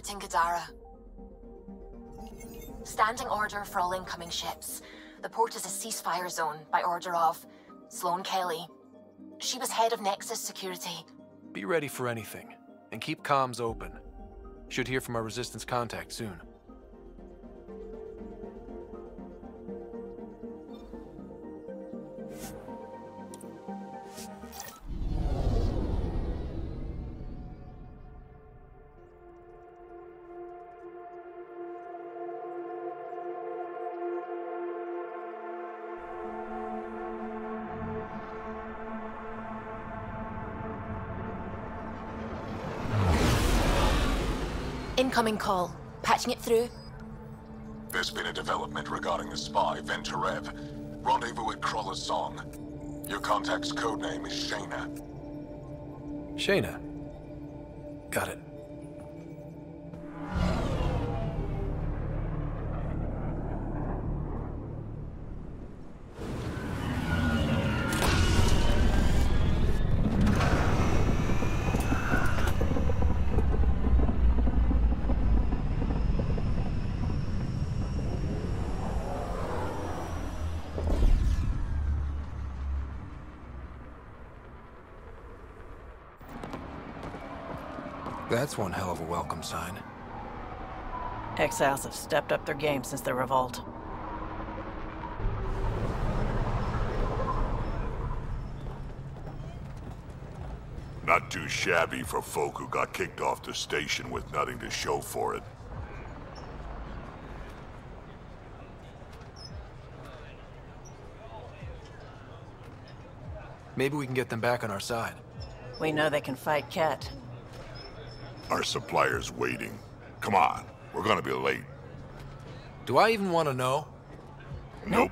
port in Kadara. Standing order for all incoming ships. The port is a ceasefire zone by order of Sloane Kelly. She was head of Nexus Security. Be ready for anything, and keep comms open. Should hear from our Resistance contact soon. Incoming call. Patching it through. There's been a development regarding the spy, Venturev. Rendezvous at Crawler's Song. Your contact's codename is Shayna. Shayna. Got it. That's one hell of a welcome sign. Exiles have stepped up their game since the revolt. Not too shabby for folk who got kicked off the station with nothing to show for it. Maybe we can get them back on our side. We know they can fight Ket. Our supplier's waiting. Come on, we're gonna be late. Do I even want to know? Nope.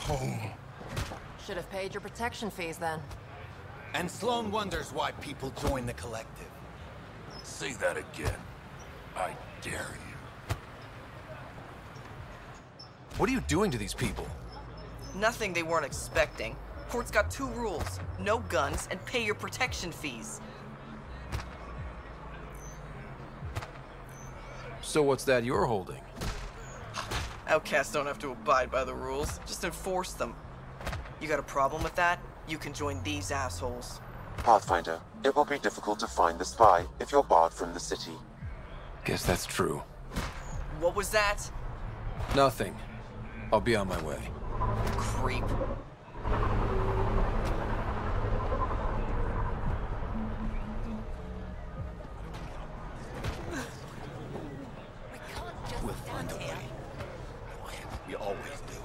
Home. Should have paid your protection fees then. And Sloane wonders why people join the collective. Say that again. I dare you. What are you doing to these people? Nothing they weren't expecting. Port's got 2 rules. No guns and pay your protection fees. So what's that you're holding? Outcasts don't have to abide by the rules, just enforce them. You got a problem with that? You can join these assholes. Pathfinder, it will be difficult to find the spy if you're barred from the city. Guess that's true. What was that? Nothing. I'll be on my way. Creep. We'll find a way. We always do.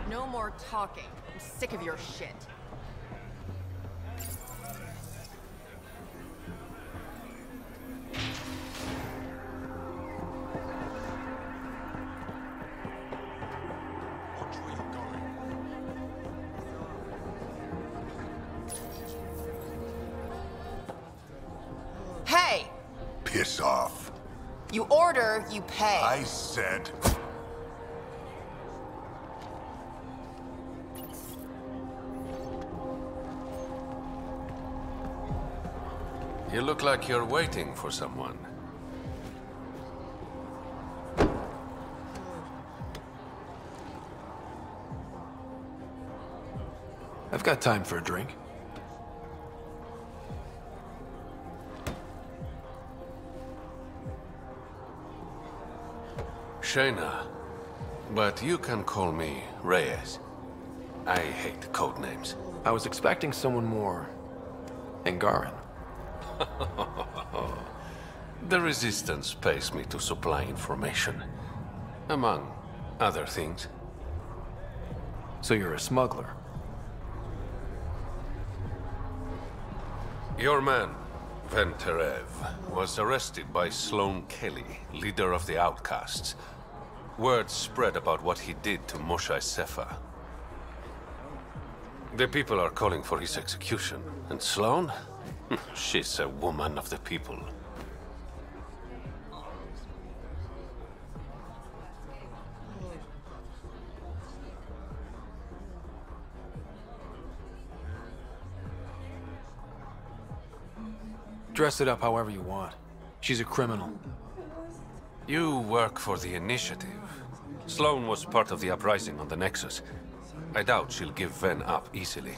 No more talking. I'm sick of your shit. Hey! Piss off. You order, you pay. I said... You look like you're waiting for someone. I've got time for a drink. Shayna, but you can call me Reyes. I hate code names. I was expecting someone more... Angaran. The Resistance pays me to supply information, among other things. So you're a smuggler? Your man, Venterev, was arrested by Sloane Kelly, leader of the Outcasts. Word spread about what he did to Moshe Sefa. The people are calling for his execution. And Sloane? She's a woman of the people. Dress it up however you want. She's a criminal. You work for the Initiative. Sloane was part of the uprising on the Nexus. I doubt she'll give Ven up easily.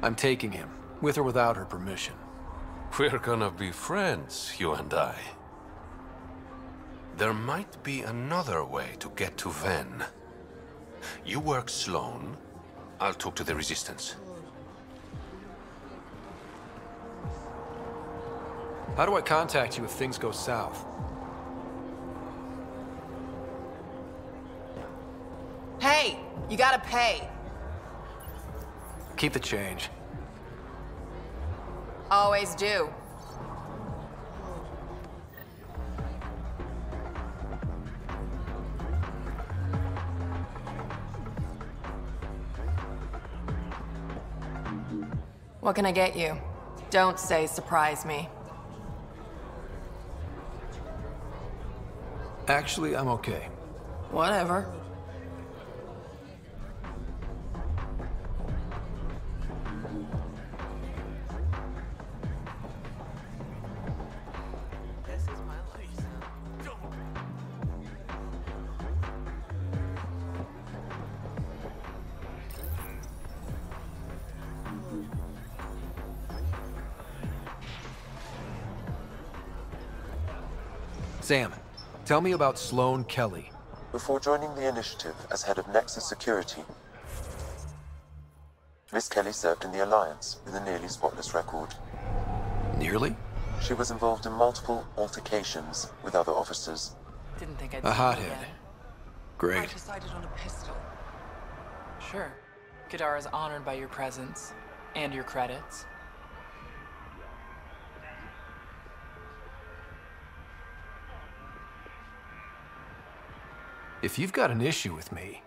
I'm taking him, with or without her permission. We're gonna be friends, you and I. There might be another way to get to Ven. You work Sloane, I'll talk to the Resistance. How do I contact you if things go south? Hey! You gotta pay! Keep the change. Always do. What can I get you? Don't say surprise me. Actually, I'm okay. Whatever. Sam, tell me about Sloane Kelly. Before joining the Initiative as head of Nexus Security, Miss Kelly served in the Alliance with a nearly spotless record. Nearly? She was involved in multiple altercations with other officers. Didn't think I'd A see hothead. you again. Great. I decided on a pistol. Sure. Kadara's honored by your presence and your credits. If you've got an issue with me...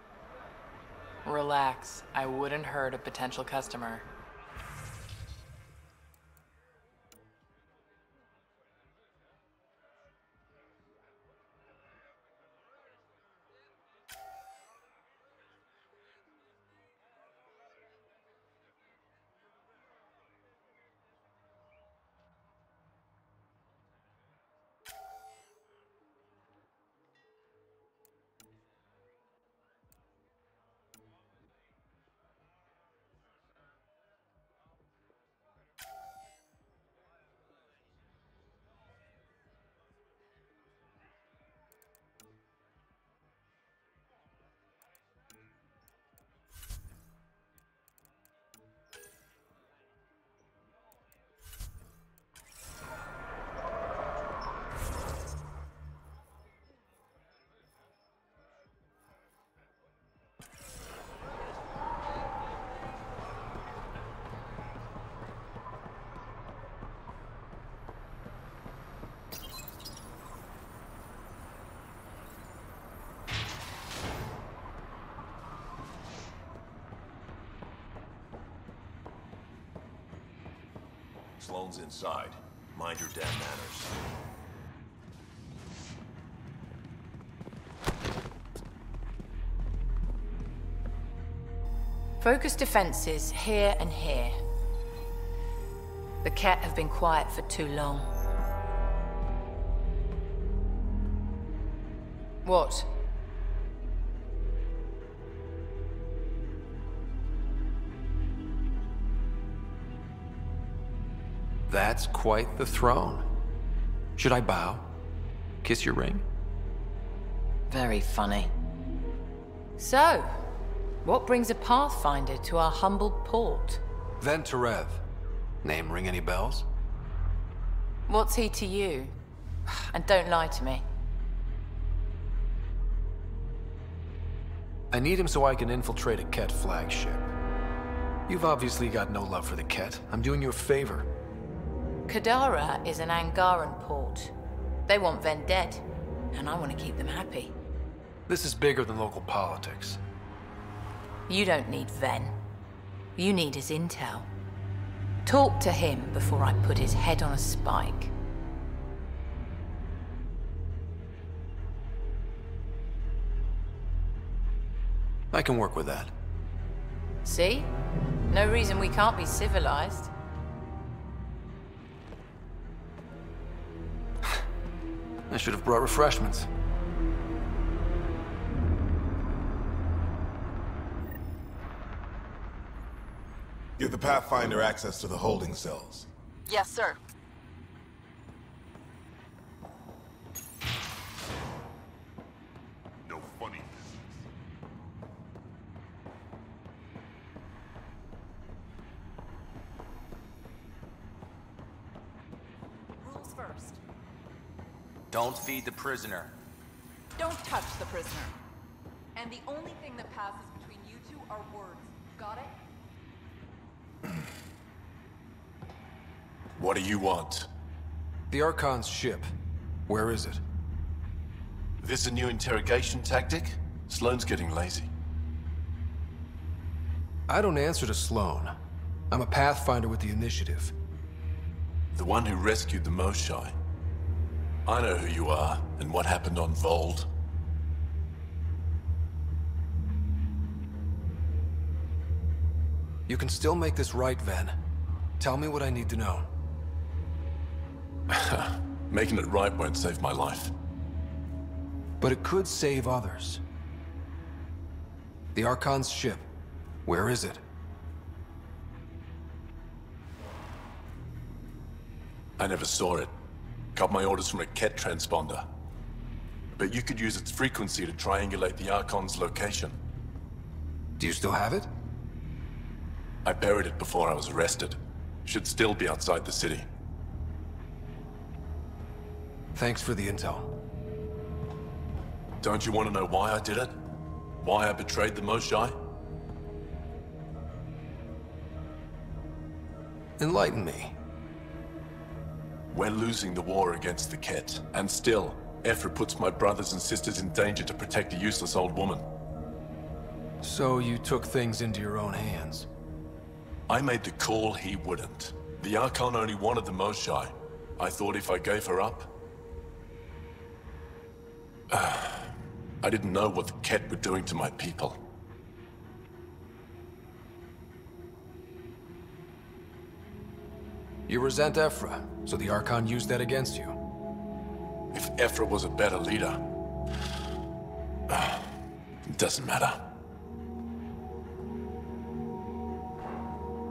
Relax. I wouldn't hurt a potential customer. Sloane's inside. Mind your damn manners. Focus defenses here and here. The Ket have been quiet for too long. What? That's quite the throne. Should I bow? Kiss your ring? Very funny. So, what brings a Pathfinder to our humble port? Venterev. Name ring any bells? What's he to you? And don't lie to me. I need him so I can infiltrate a Ket flagship. You've obviously got no love for the Ket. I'm doing you a favor. Kadara is an Angaran port. They want Ven dead, and I want to keep them happy. This is bigger than local politics. You don't need Ven. You need his intel. Talk to him before I put his head on a spike. I can work with that. See? No reason we can't be civilized. I should have brought refreshments. Give the Pathfinder access to the holding cells. Yes, sir. No funny business. Rules first. Don't feed the prisoner. Don't touch the prisoner. And the only thing that passes between you two are words. Got it? What do you want? The Archon's ship. Where is it? This a new interrogation tactic? Sloane's getting lazy. I don't answer to Sloane. I'm a Pathfinder with the initiative. The one who rescued the Moshai. I know who you are, and what happened on Vold. You can still make this right, Ven. Tell me what I need to know. Making it right won't save my life. But it could save others. The Archon's ship. Where is it? I never saw it. Got my orders from a Ket transponder. But you could use its frequency to triangulate the Archon's location. Do you still have it? I buried it before I was arrested. Should still be outside the city. Thanks for the intel. Don't you want to know why I did it? Why I betrayed the Moshai? Enlighten me. We're losing the war against the Ket, and still, Ephra puts my brothers and sisters in danger to protect a useless old woman. So you took things into your own hands? I made the call he wouldn't. The Archon only wanted the Moshai. I thought if I gave her up... I didn't know what the Ket were doing to my people. You resent Ephra, so the Archon used that against you. If Ephra was a better leader... it doesn't matter.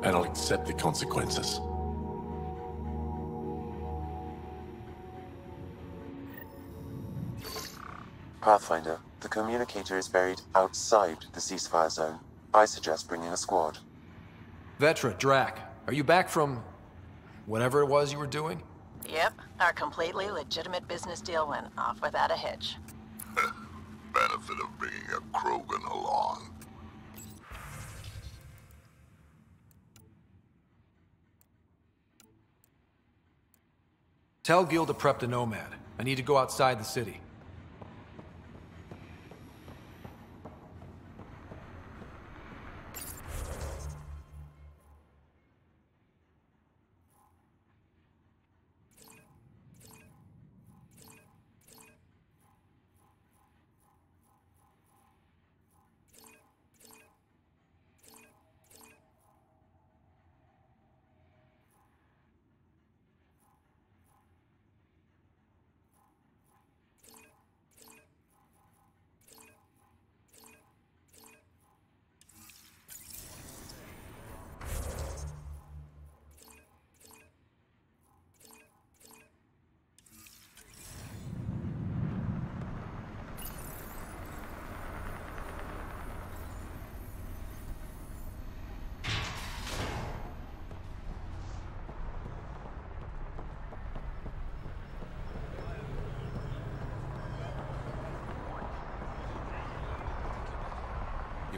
And I'll accept the consequences. Pathfinder, the communicator is buried outside the ceasefire zone. I suggest bringing a squad. Vetra, Drac, are you back from... whatever it was you were doing? Yep, our completely legitimate business deal went off without a hitch. Benefit of bringing a Krogan along. Tell Gil to prep the Nomad. I need to go outside the city.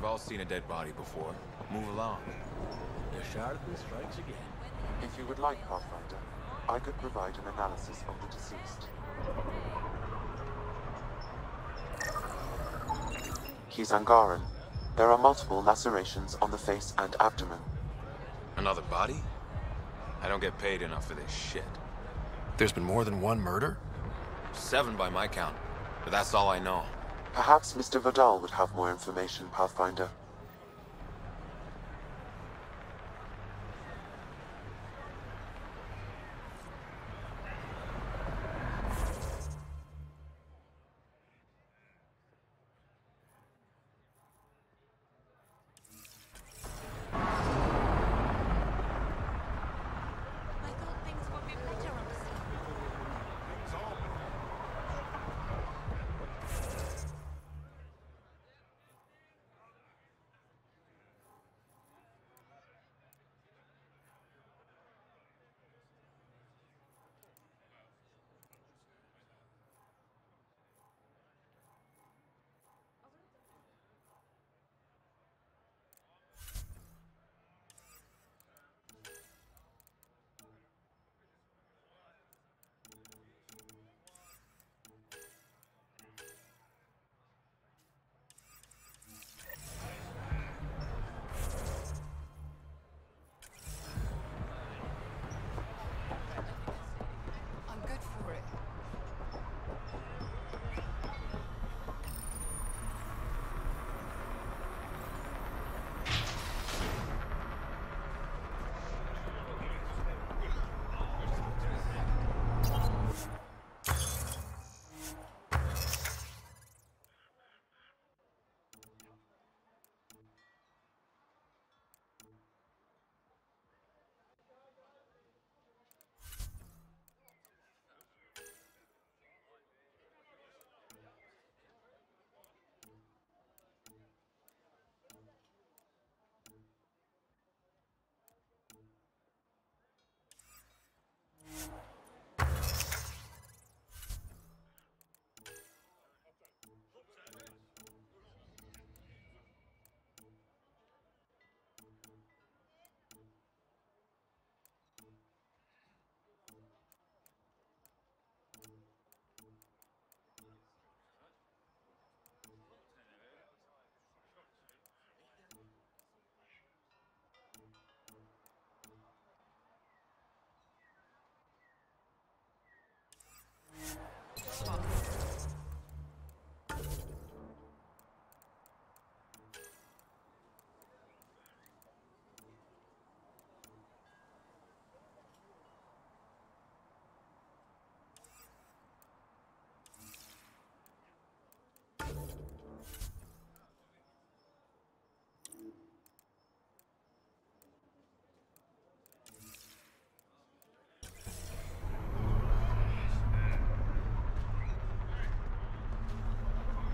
You've all seen a dead body before. Move along. The charlatan strikes again. If you would like, Pathfinder, I could provide an analysis of the deceased. He's Angaran. There are multiple lacerations on the face and abdomen. Another body? I don't get paid enough for this shit. There's been more than one murder? 7 by my count, but that's all I know. Perhaps Mr. Vidal would have more information, Pathfinder.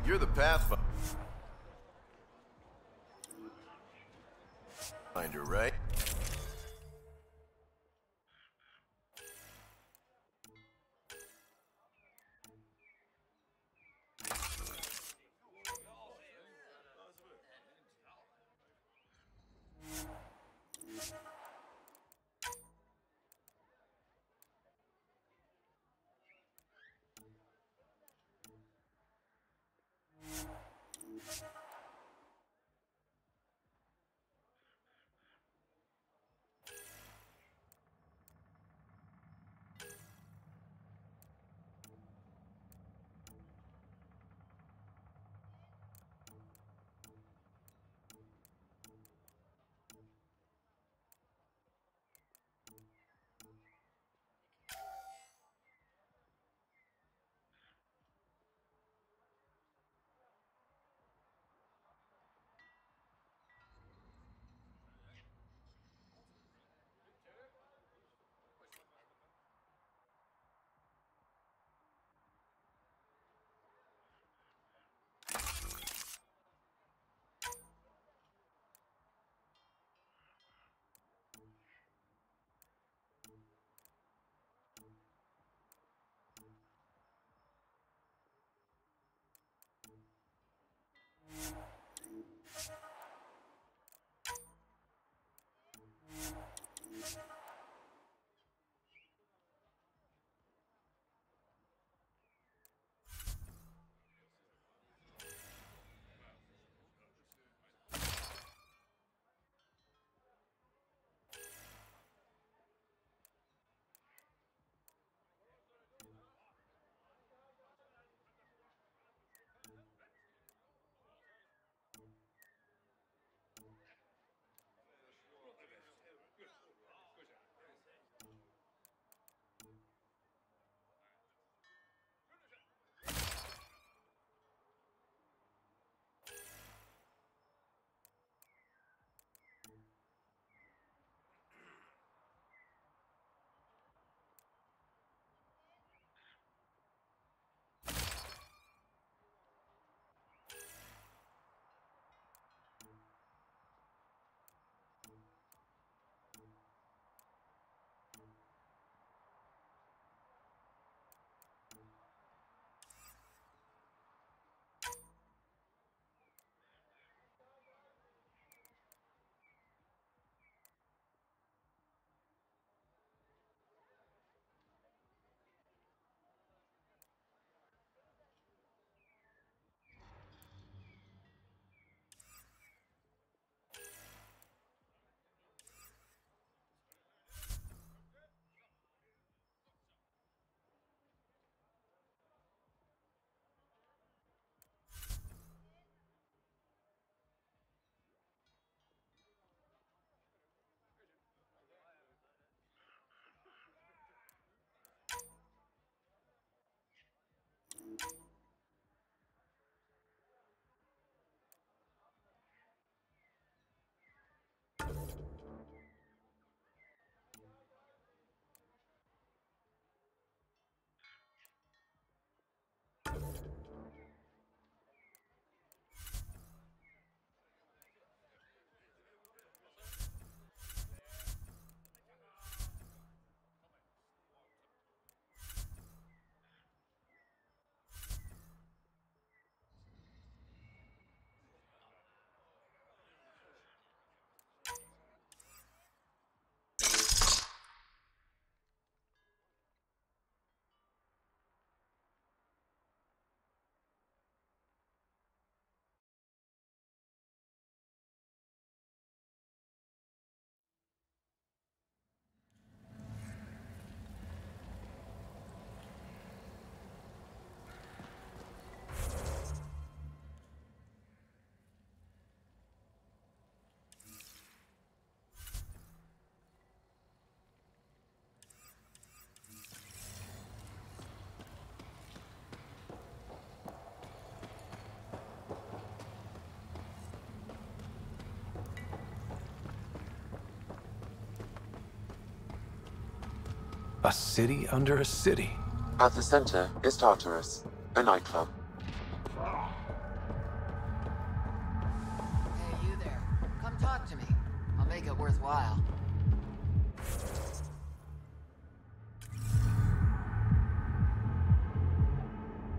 You're the Pathfinder, right? A city under a city. At the center is Tartarus, a nightclub. Hey, you there. Come talk to me. I'll make it worthwhile.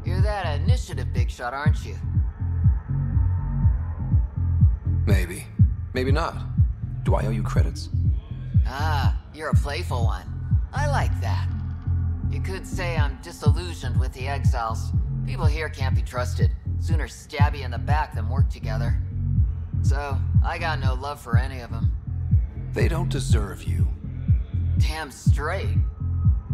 You're that initiative big shot, aren't you? Maybe. Maybe not. Do I owe you credits? Ah, you're a playful one. I like that. You could say I'm disillusioned with the exiles. People here can't be trusted. Sooner stab you in the back than work together. So, I got no love for any of them. They don't deserve you. Damn straight.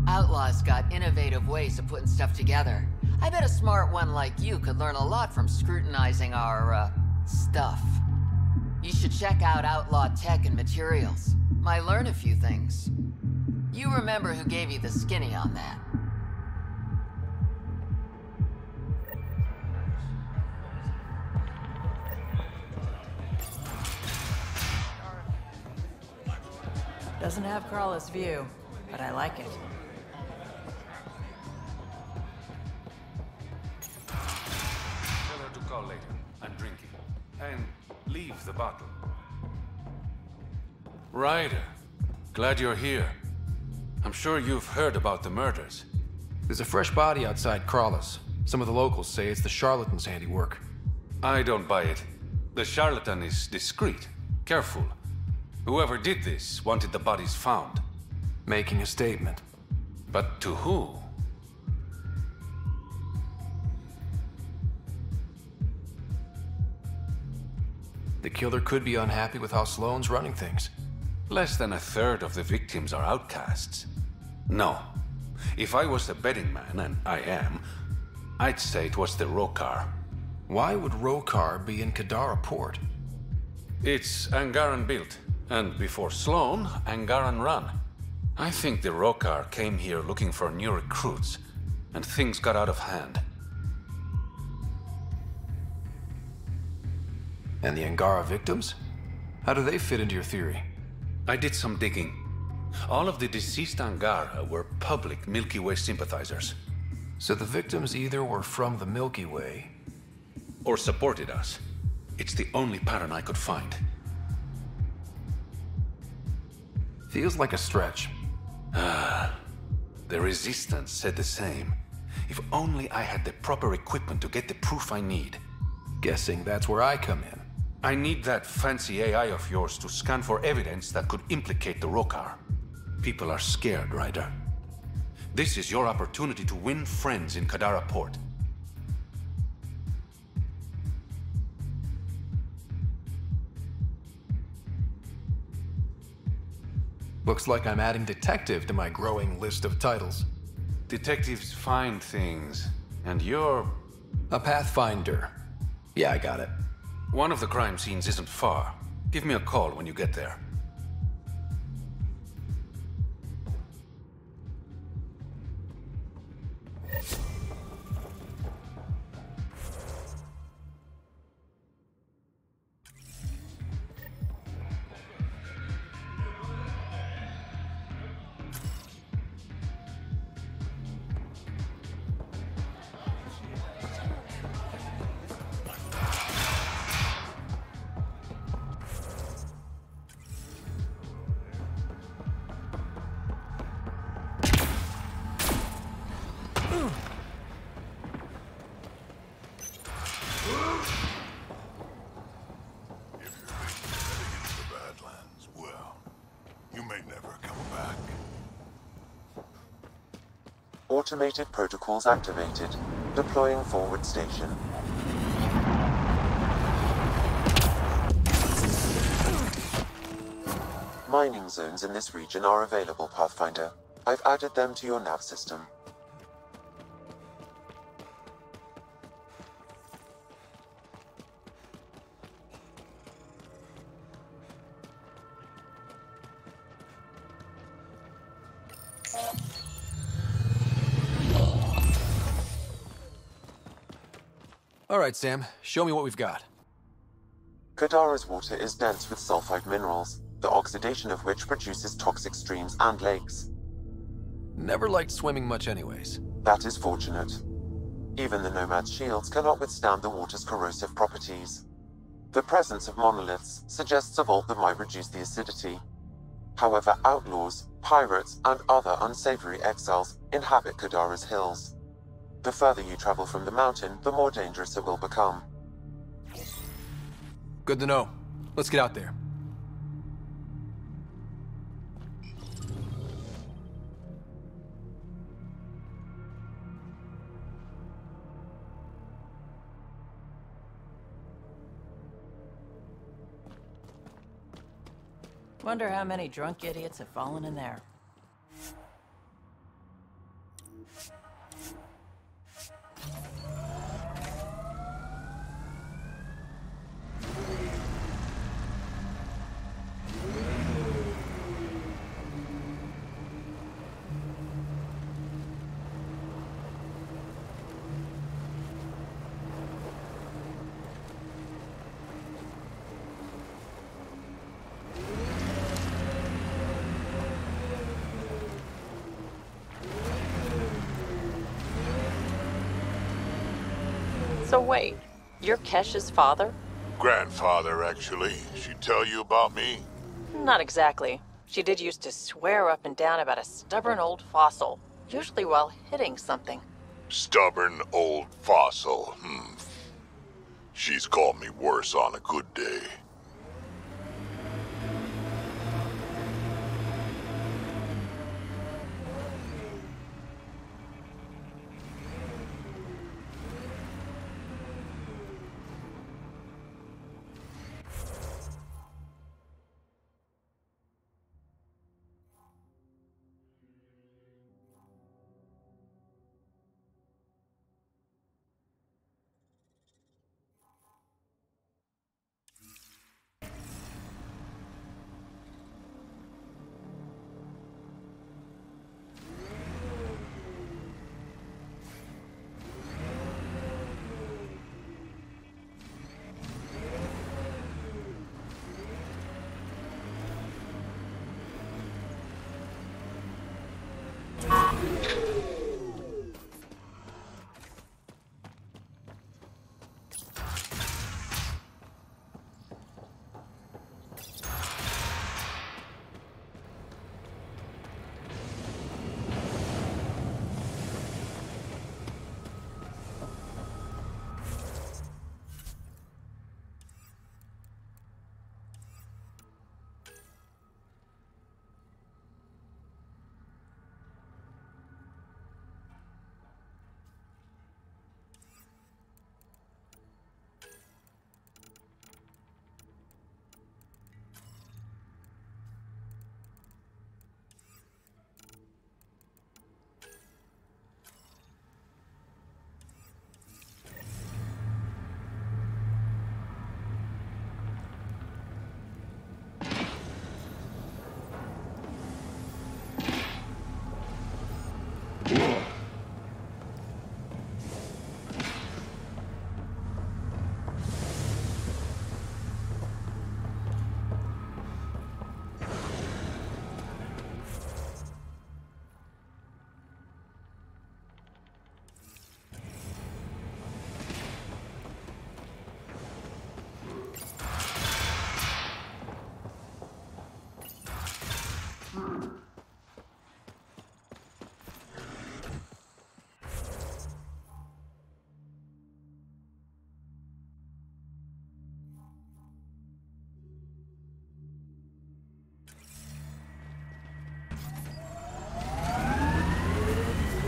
Outlaws got innovative ways of putting stuff together. I bet a smart one like you could learn a lot from scrutinizing our, stuff. You should check out Outlaw Tech and Materials. Might learn a few things. You remember who gave you the skinny on that. Doesn't have Carla's view, but I like it. Tell her to call later. I'm drinking. And leave the bottle. Ryder, glad you're here. I'm sure you've heard about the murders. There's a fresh body outside Crawlers. Some of the locals say it's the charlatan's handiwork. I don't buy it. The charlatan is discreet, careful. Whoever did this wanted the bodies found. Making a statement. But to who? The killer could be unhappy with how Sloane's running things. Less than a third of the victims are outcasts. No. If I was the betting man, and I am, I'd say it was the Rokar. Why would Rokar be in Kadara port? It's Angaran built, and before Sloane, Angaran run. I think the Rokar came here looking for new recruits, and things got out of hand. And the Angara victims? How do they fit into your theory? I did some digging. All of the deceased Angara were public Milky Way sympathizers. So the victims either were from the Milky Way... or supported us. It's the only pattern I could find. Feels like a stretch. The Resistance said the same. If only I had the proper equipment to get the proof I need. Guessing that's where I come in. I need that fancy AI of yours to scan for evidence that could implicate the Rokar. People are scared, Ryder. This is your opportunity to win friends in Kadara Port. Looks like I'm adding detective to my growing list of titles. Detectives find things, and you're... a pathfinder. Yeah, I got it. One of the crime scenes isn't far. Give me a call when you get there. Automated protocols activated. Deploying forward station. Mining zones in this region are available, Pathfinder. I've added them to your nav system. All right, Sam. Show me what we've got. Kadara's water is dense with sulfide minerals, the oxidation of which produces toxic streams and lakes. Never liked swimming much anyways. That is fortunate. Even the Nomad's shields cannot withstand the water's corrosive properties. The presence of monoliths suggests a vault that might reduce the acidity. However, outlaws, pirates, and other unsavory exiles inhabit Kadara's hills. The further you travel from the mountain, the more dangerous it will become. Good to know. Let's get out there. Wonder how many drunk idiots have fallen in there. So wait, you're Kesh's father? Grandfather, actually. She tell you about me? Not exactly. She did used to swear up and down about a stubborn old fossil, usually while hitting something. Stubborn old fossil, She's called me worse on a good day.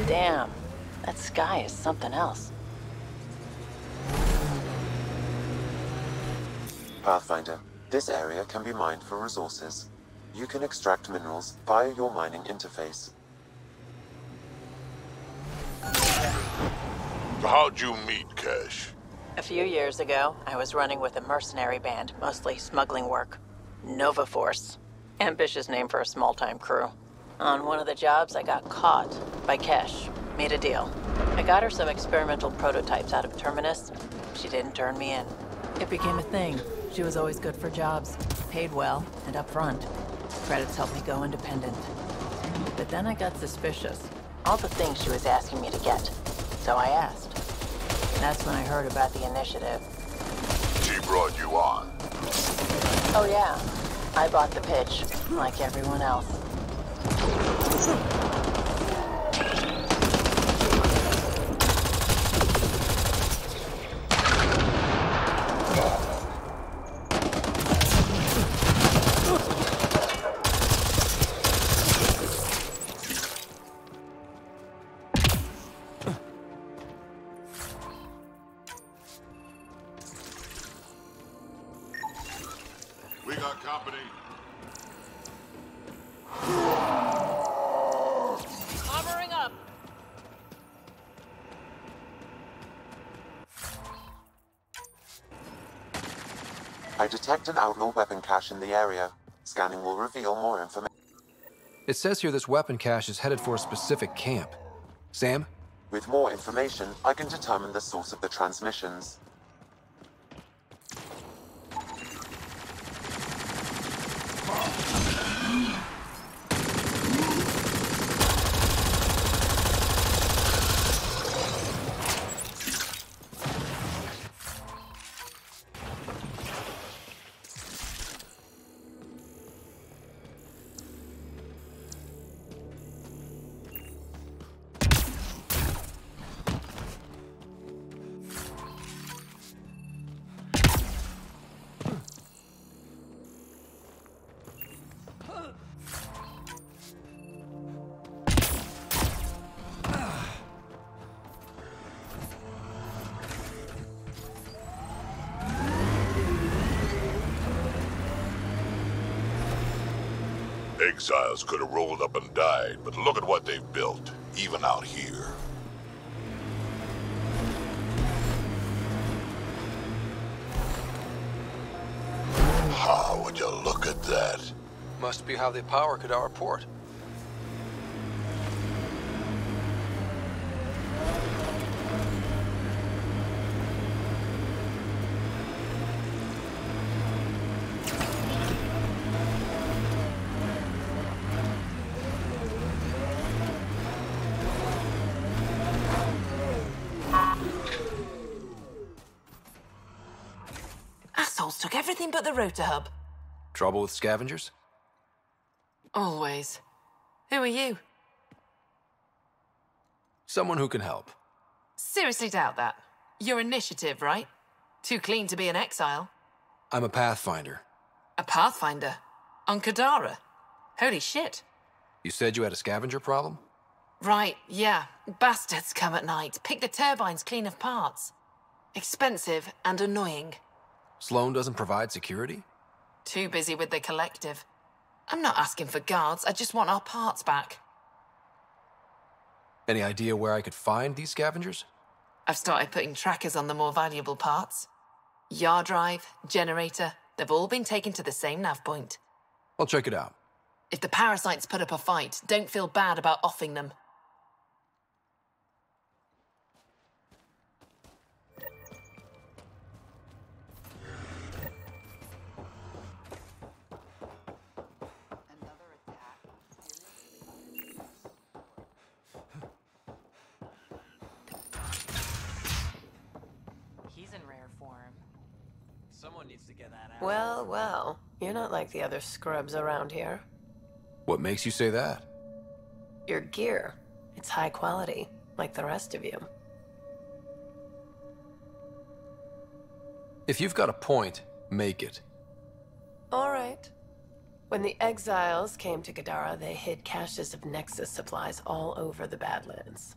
Damn, that sky is something else. Pathfinder, this area can be mined for resources. You can extract minerals via your mining interface. So how'd you meet Kesh? A few years ago, I was running with a mercenary band, mostly smuggling work. Nova Force. Ambitious name for a small-time crew. On one of the jobs, I got caught by Kesh. Made a deal. I got her some experimental prototypes out of Terminus. She didn't turn me in. It became a thing. She was always good for jobs, paid well, and upfront. Credits helped me go independent. But then I got suspicious. All the things she was asking me to get. So I asked. That's when I heard about the initiative. She brought you on. Oh yeah. I bought the pitch, like everyone else. We got company. Armoring up. I detect an outlaw weapon cache in the area. Scanning will reveal more information. It says here this weapon cache is headed for a specific camp. Sam? With more information, I can determine the source of the transmissions. Exiles could have rolled up and died, but look at what they've built, even out here. How would you look at that? Must be how they power Kadara port. Assholes took everything but the rotor hub. Trouble with scavengers? Always. Who are you? Someone who can help. Seriously doubt that. Your initiative, right? Too clean to be an exile. I'm a pathfinder. A pathfinder? On Kadara? Holy shit. You said you had a scavenger problem? Right, yeah. Bastards come at night, pick the turbines clean of parts. Expensive and annoying. Sloan doesn't provide security? Too busy with the collective. I'm not asking for guards, I just want our parts back. Any idea where I could find these scavengers? I've started putting trackers on the more valuable parts. Yard drive, generator, they've all been taken to the same nav point. I'll check it out. If the parasites put up a fight, don't feel bad about offing them. Someone needs to get that out. Well, well. You're not like the other scrubs around here. What makes you say that? Your gear. It's high quality, like the rest of you. If you've got a point, make it. All right. When the exiles came to Kadara, they hid caches of Nexus supplies all over the Badlands.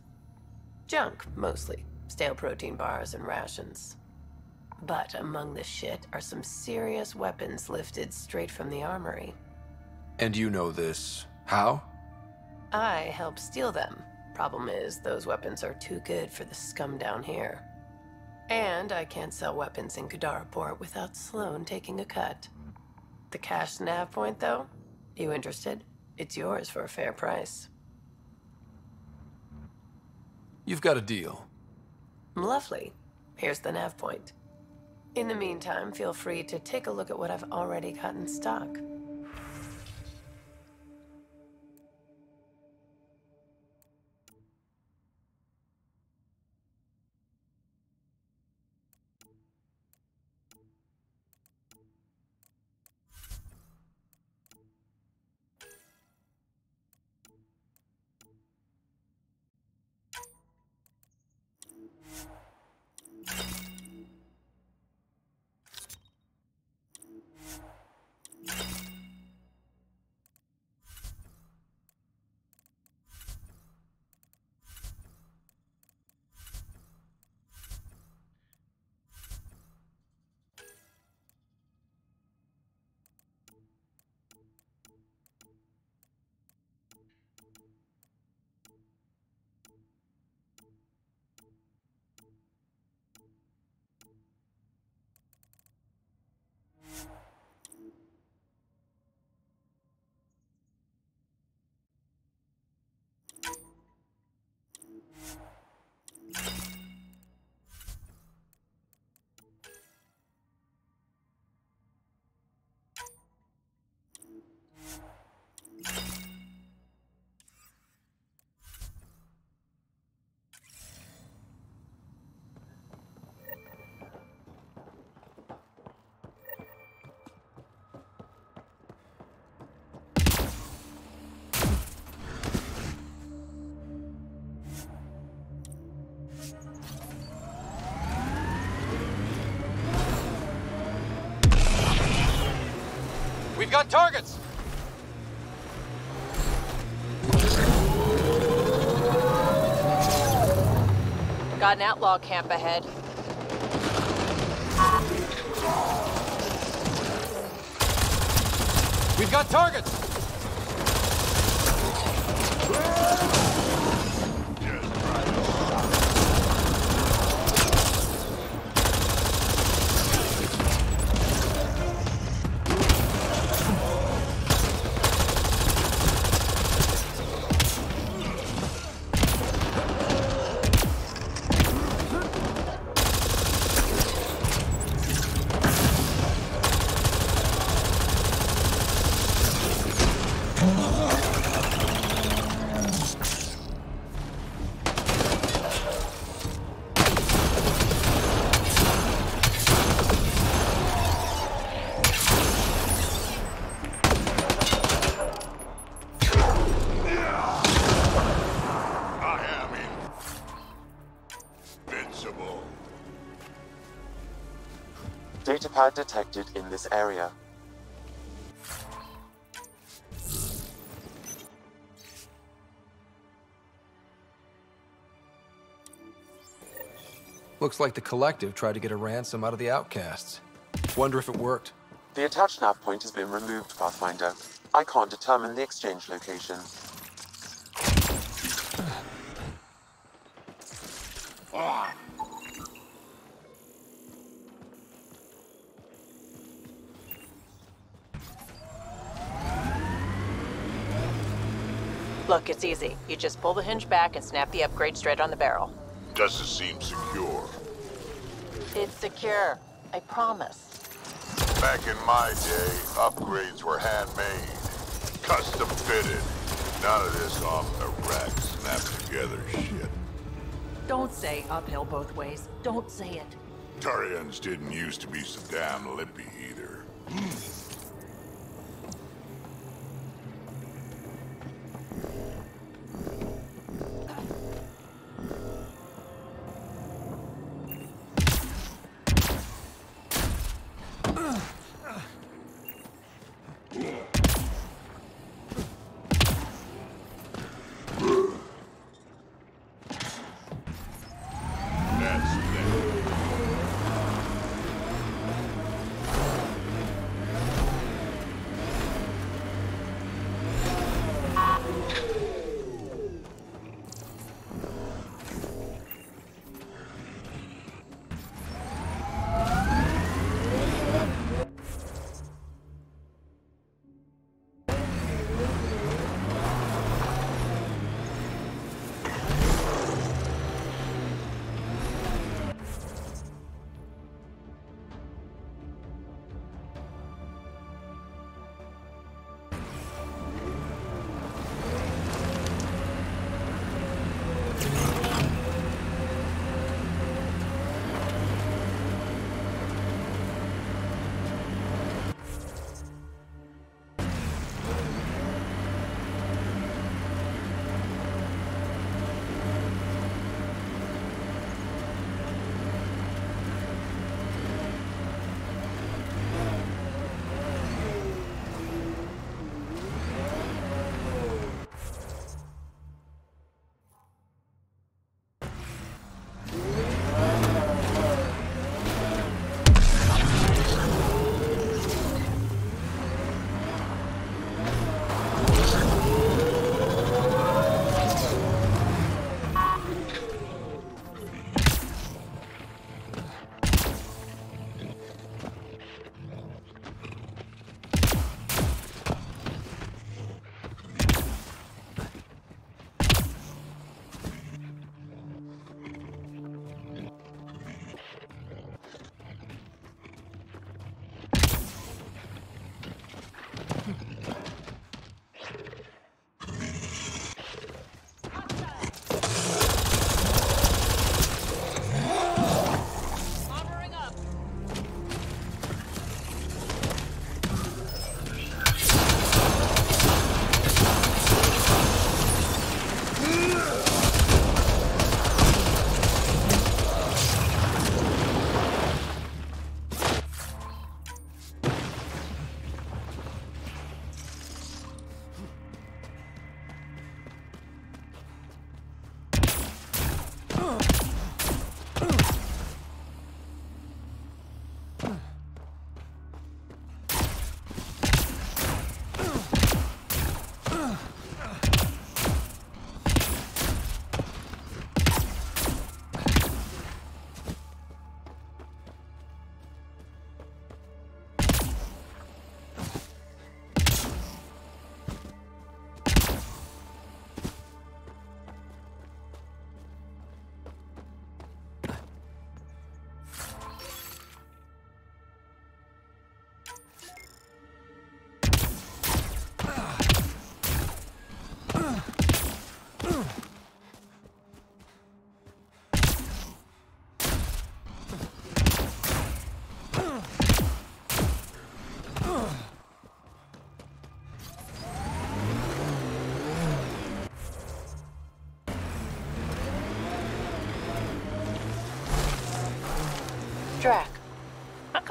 Junk, mostly. Stale protein bars and rations. But among the shit are some serious weapons lifted straight from the armory. And you know this. How? I helped steal them. Problem is, those weapons are too good for the scum down here. And I can't sell weapons in Kadara Port without Sloan taking a cut. The cash nav point, though? You interested? It's yours for a fair price. You've got a deal. Lovely. Here's the nav point. In the meantime, feel free to take a look at what I've already got in stock. We've got targets! Got an outlaw camp ahead. We've got targets! Datapad detected in this area. Looks like the Collective tried to get a ransom out of the outcasts. Wonder if it worked. The attached nav point has been removed, Pathfinder. I can't determine the exchange location. Look, it's easy. You just pull the hinge back and snap the upgrade straight on the barrel. Doesn't seem secure. It's secure. I promise. Back in my day, upgrades were handmade, custom fitted. None of this off the rack snapped together shit. Don't say uphill both ways. Don't say it. Turians didn't used to be so damn lippy either.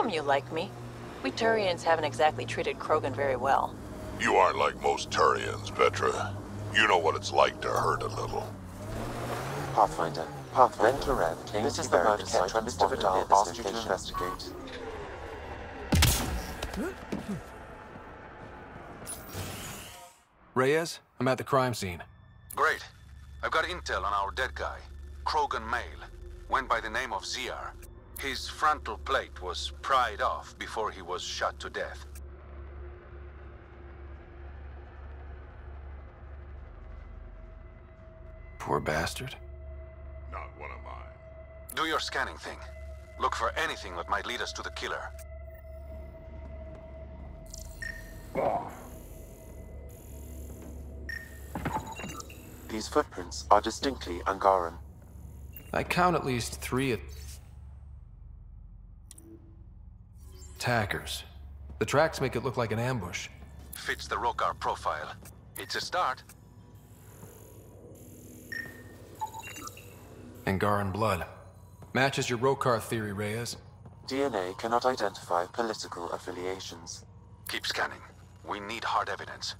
come you like me? We Turians haven't exactly treated Krogan very well. You aren't like most Turians, Petra. You know what it's like to hurt a little. Pathfinder, Venturev, this is the murder site Mr. Vidal asked you to investigate. Reyes, I'm at the crime scene. Great. I've got intel on our dead guy. Krogan male. Went by the name of Ziar. His frontal plate was pried off before he was shot to death. Poor bastard. Not one of mine. Do your scanning thing. Look for anything that might lead us to the killer. These footprints are distinctly Angaran. I count at least 3 attackers. The tracks make it look like an ambush. Fits the Rokar profile. It's a start. Angaran blood. Matches your Rokar theory, Reyes. DNA cannot identify political affiliations. Keep scanning. We need hard evidence.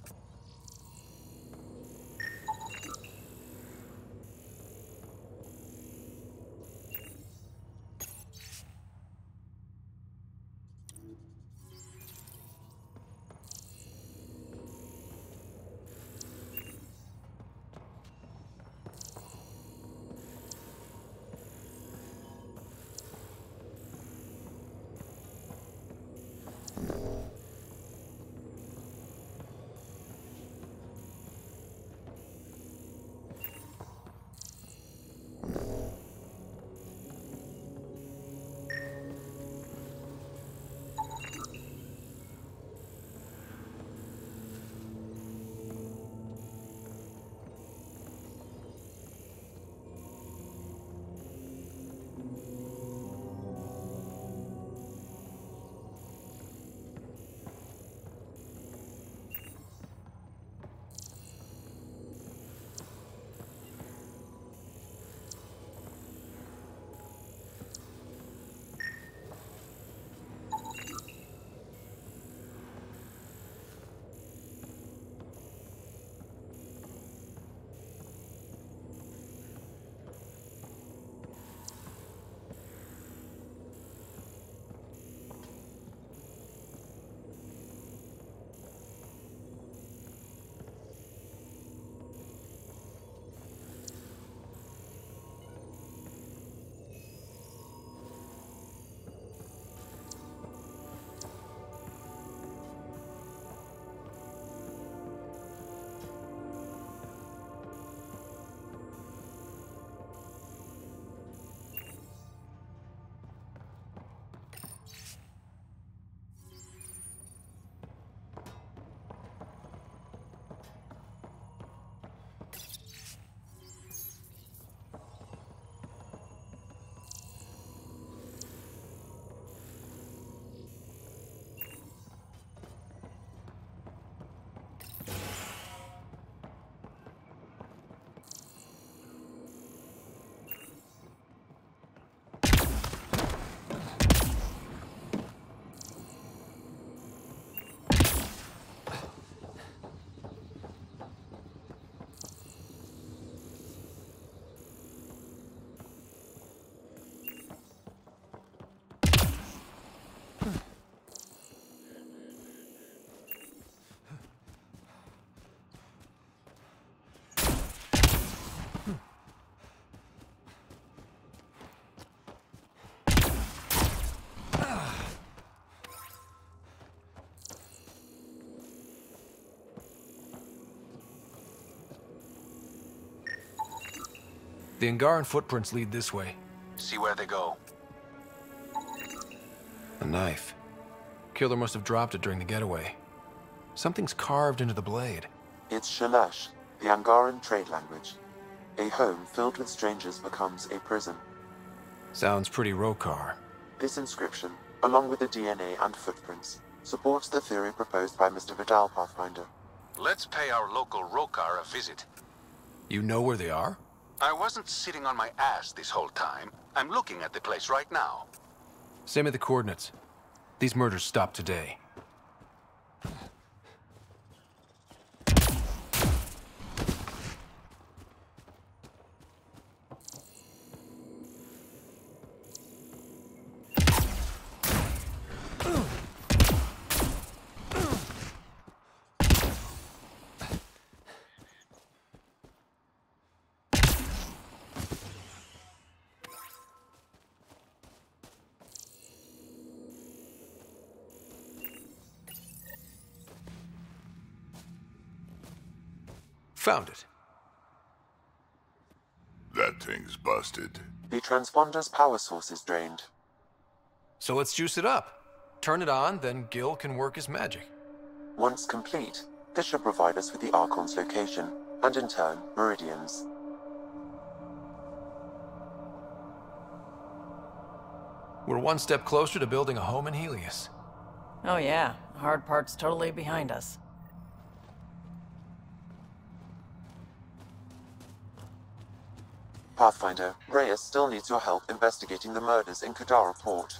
The Angaran footprints lead this way. See where they go. A knife. Killer must have dropped it during the getaway. Something's carved into the blade. It's Shalash, the Angaran trade language. A home filled with strangers becomes a prison. Sounds pretty Rokar. This inscription, along with the DNA and footprints, supports the theory proposed by Mr. Vidal, Pathfinder. Let's pay our local Rokar a visit. You know where they are? I wasn't sitting on my ass this whole time. I'm looking at the place right now. Send me the coordinates. These murders stop today. Found it. That thing's busted. The transponder's power source is drained. So let's juice it up. Turn it on, then Gil can work his magic. Once complete, this should provide us with the Archon's location, and in turn, Meridian's. We're one step closer to building a home in Helios. Oh yeah, the hard part's totally behind us. Pathfinder, Reyes still needs your help investigating the murders in Kadara Port.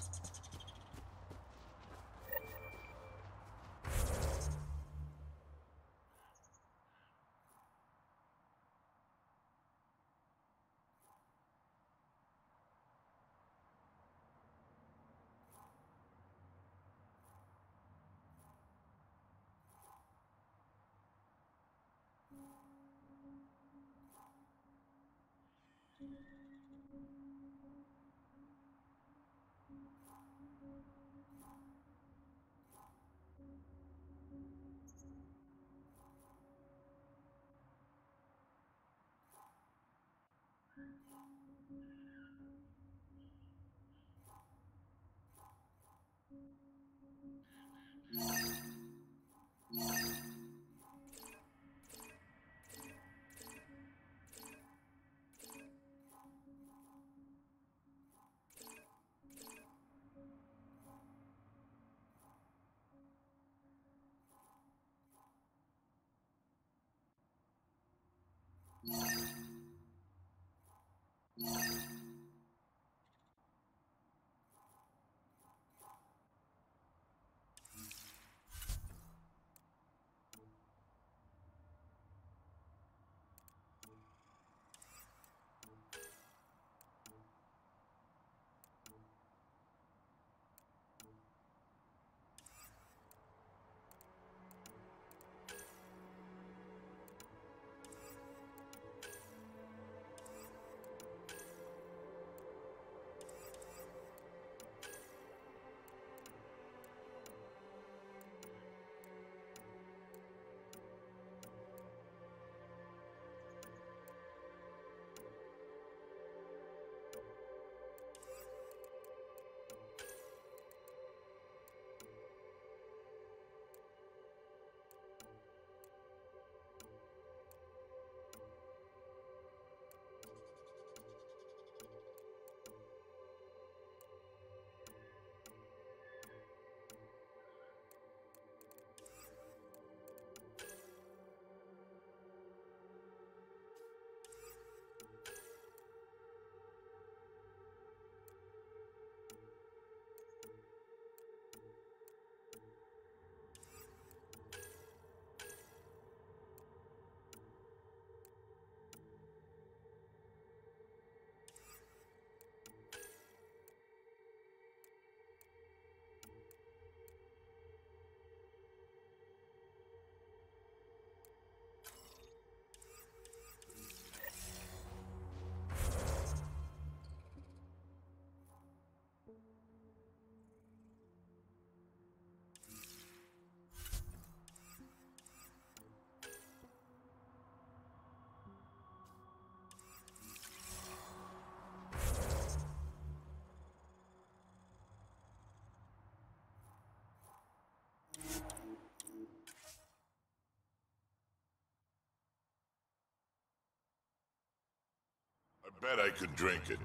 I bet I could drink it.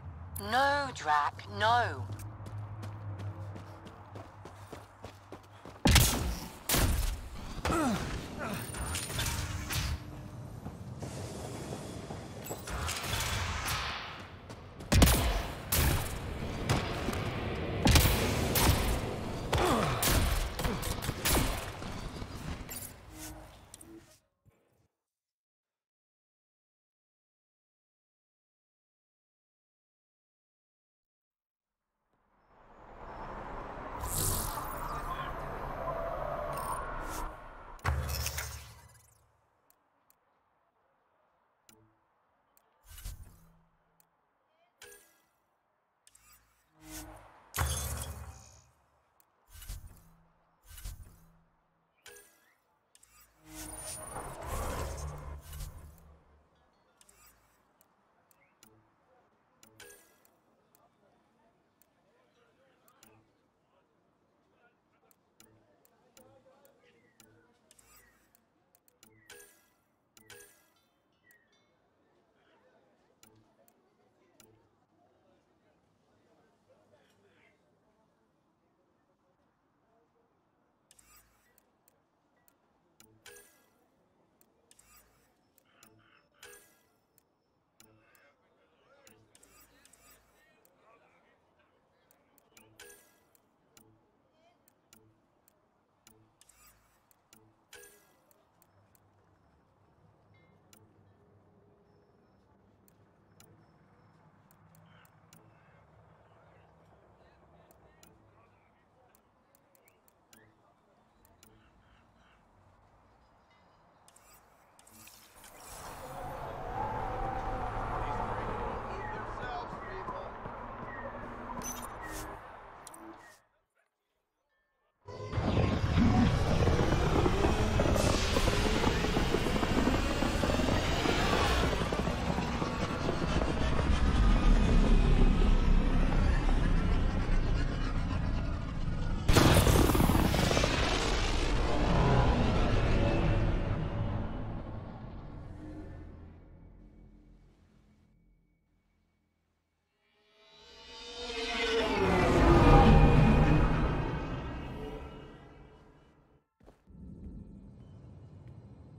No, Drac, no.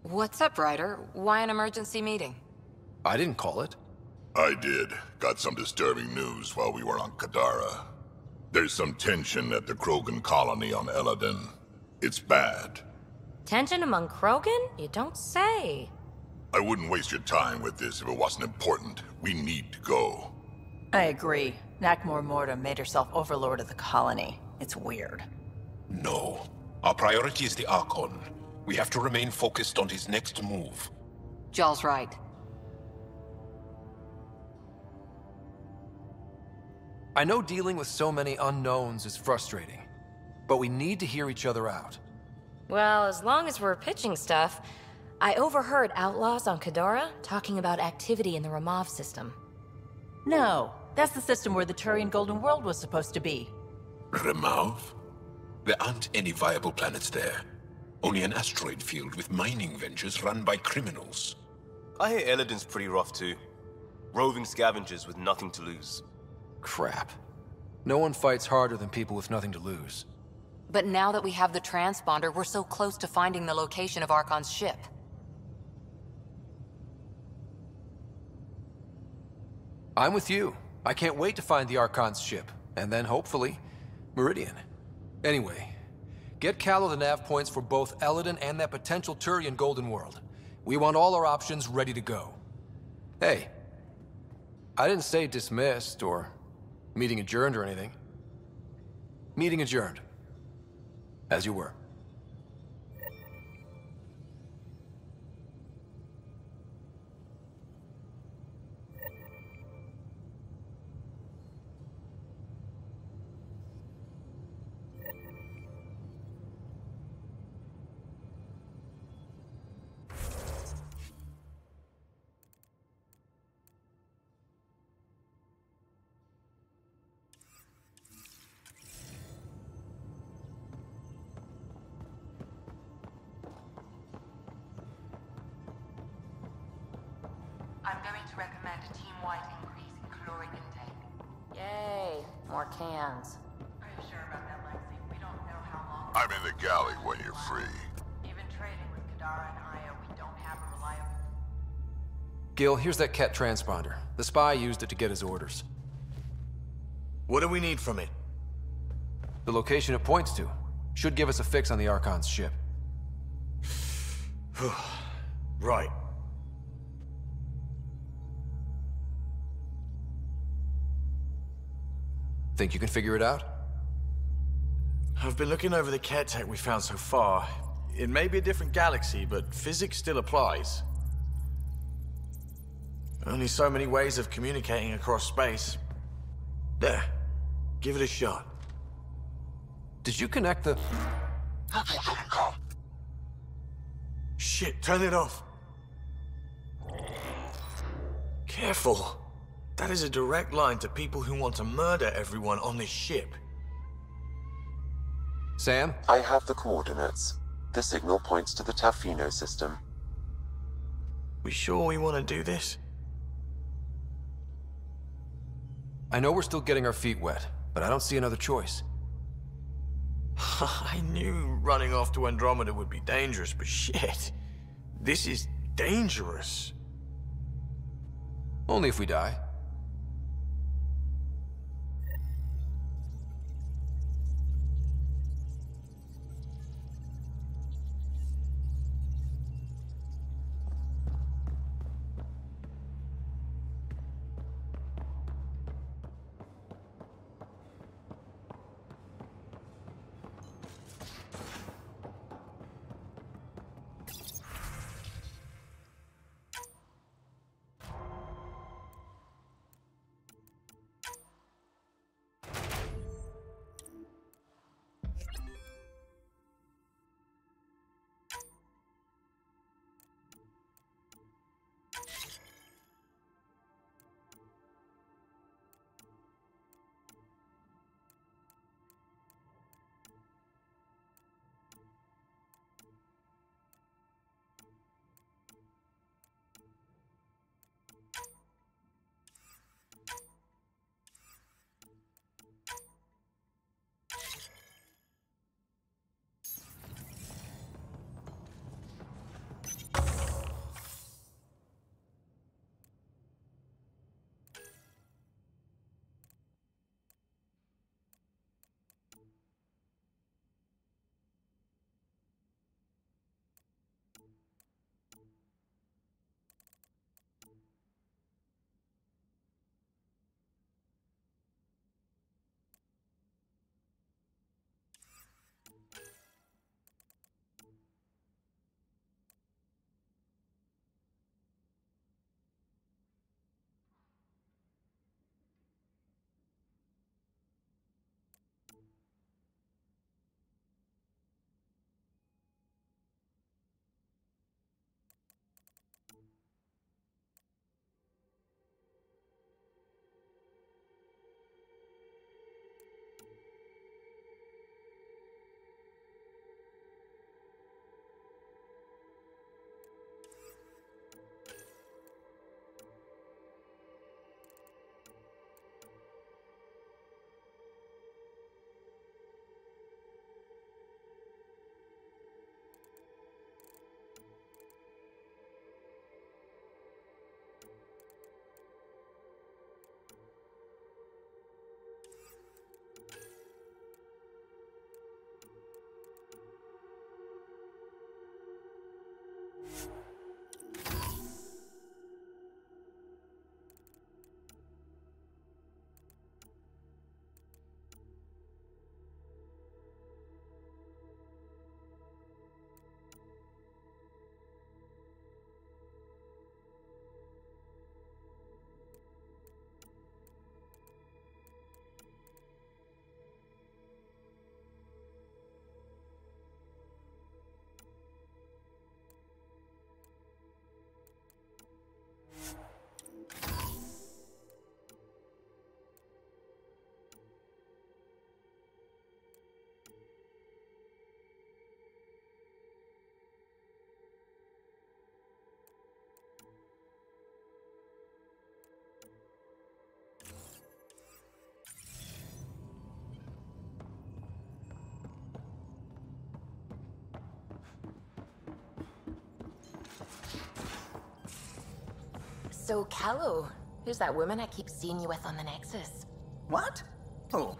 What's up, Ryder? Why an emergency meeting? I didn't call it. I did. Got some disturbing news while we were on Kadara. There's some tension at the Krogan colony on Eladin. It's bad. Tension among Krogan? You don't say. I wouldn't waste your time with this if it wasn't important. We need to go. I agree. Nakmor Morta made herself overlord of the colony. It's weird. No. Our priority is the Archon. We have to remain focused on his next move. Jall's right. I know dealing with so many unknowns is frustrating, but we need to hear each other out. Well, as long as we're pitching stuff, I overheard outlaws on Kadara talking about activity in the Ramov system. No, that's the system where the Turian Golden World was supposed to be. Ramov? There aren't any viable planets there. Only an asteroid field with mining ventures run by criminals. I hear Eladin's pretty rough too. Roving scavengers with nothing to lose. Crap. No one fights harder than people with nothing to lose. But now that we have the transponder, we're so close to finding the location of Archon's ship. I'm with you. I can't wait to find the Archon's ship, and then hopefully, Meridian. Anyway, get Callow the nav points for both Eladin and that potential Turian Golden World. We want all our options ready to go. Hey, I didn't say dismissed or meeting adjourned or anything. Meeting adjourned. As you were. I'm going to recommend a team-wide increase in caloric intake. Yay, more cans. Are you sure about that, Lexi? We don't know how long... I'm in the galley when you're free. Even trading with Kadara and Io, we don't have a reliable... Gil, here's that Ket transponder. The spy used it to get his orders. What do we need from it? The location it points to. Should give us a fix on the Archon's ship. Right. Think you can figure it out? I've been looking over the Ket tech we found so far. It may be a different galaxy, but physics still applies. Only so many ways of communicating across space. There. Give it a shot. Did you connect the... Shit, turn it off. Careful. That is a direct line to people who want to murder everyone on this ship. Sam? I have the coordinates. The signal points to the Tafino system. We sure we want to do this? I know we're still getting our feet wet, but I don't see another choice. I knew running off to Andromeda would be dangerous, but shit. This is dangerous. Only if we die. So, Callow, who's that woman I keep seeing you with on the Nexus? What? Oh.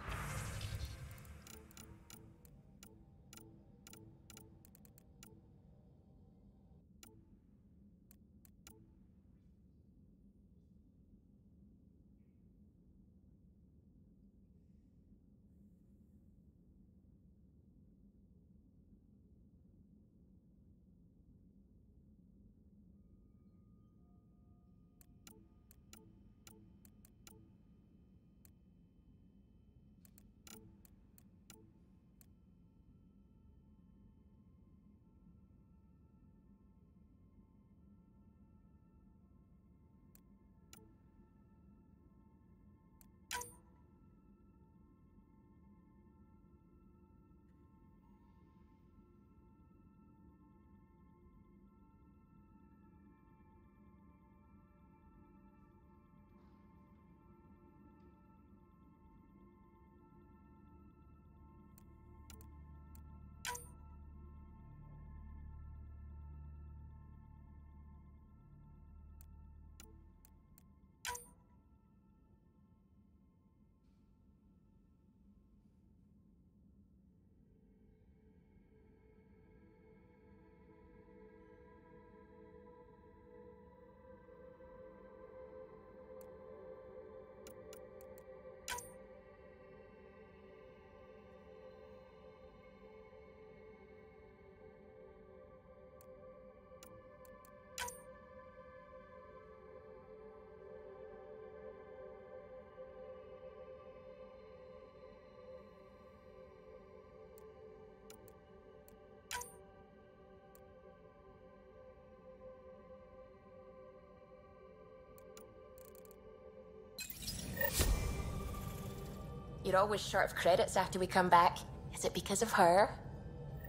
You're always short of credits after we come back. Is it because of her?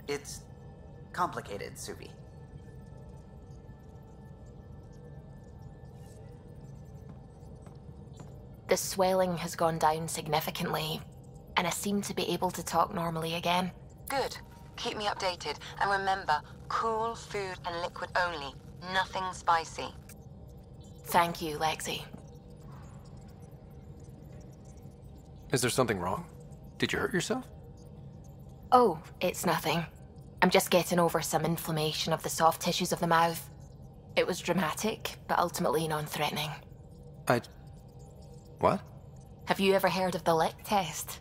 It's complicated, Subi. The swelling has gone down significantly, and I seem to be able to talk normally again. Good. Keep me updated. And remember, cool food and liquid only. Nothing spicy. Thank you, Lexi. Is there something wrong? Did you hurt yourself? Oh, it's nothing. I'm just getting over some inflammation of the soft tissues of the mouth. It was dramatic, but ultimately non-threatening. What? Have you ever heard of the lick test?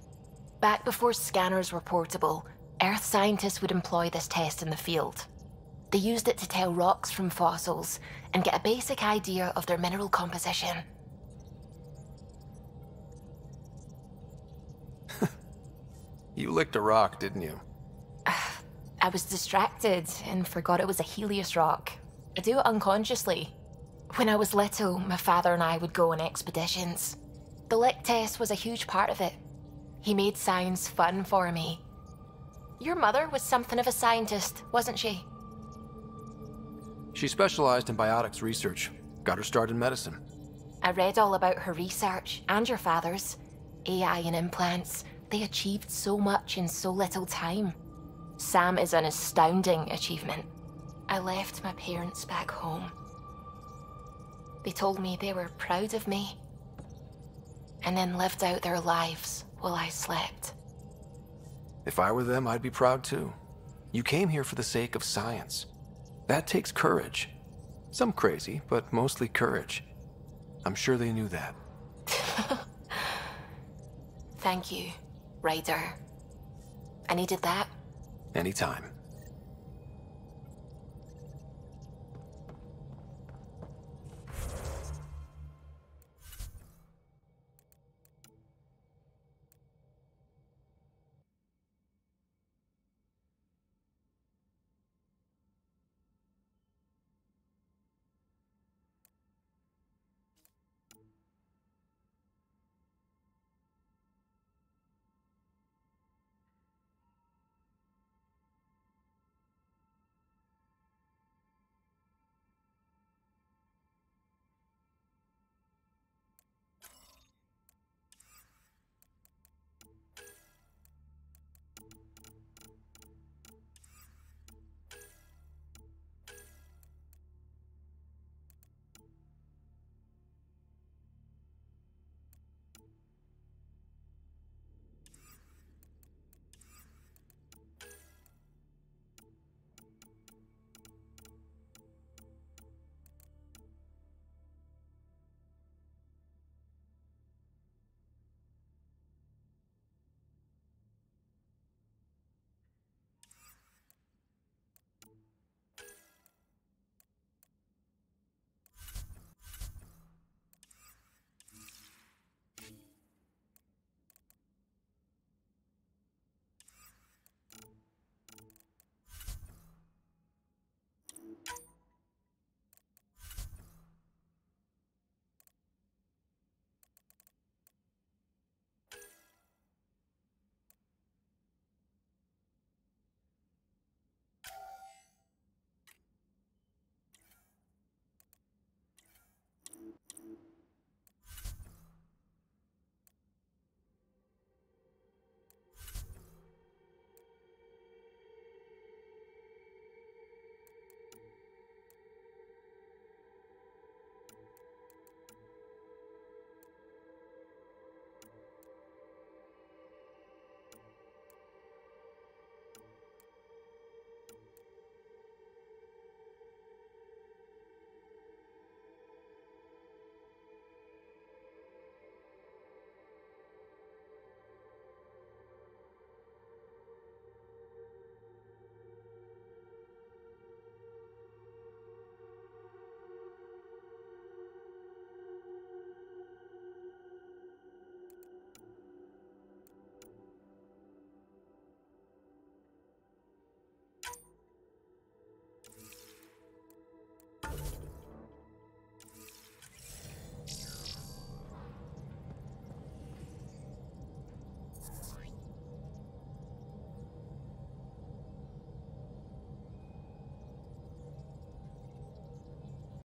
Back before scanners were portable, Earth scientists would employ this test in the field. They used it to tell rocks from fossils and get a basic idea of their mineral composition. You licked a rock, didn't you? I was distracted and forgot it was a Helios rock. I do it unconsciously. When I was little, my father and I would go on expeditions. The lick test was a huge part of it. He made science fun for me. Your mother was something of a scientist, wasn't she? She specialized in biotics research. Got her start in medicine. I read all about her research, and your father's. AI and implants. They achieved so much in so little time. Sam is an astounding achievement. I left my parents back home. They told me they were proud of me, and then lived out their lives while I slept. If I were them, I'd be proud too. You came here for the sake of science. That takes courage. Some crazy, but mostly courage. I'm sure they knew that. Thank you, Ryder. I needed that. Anytime.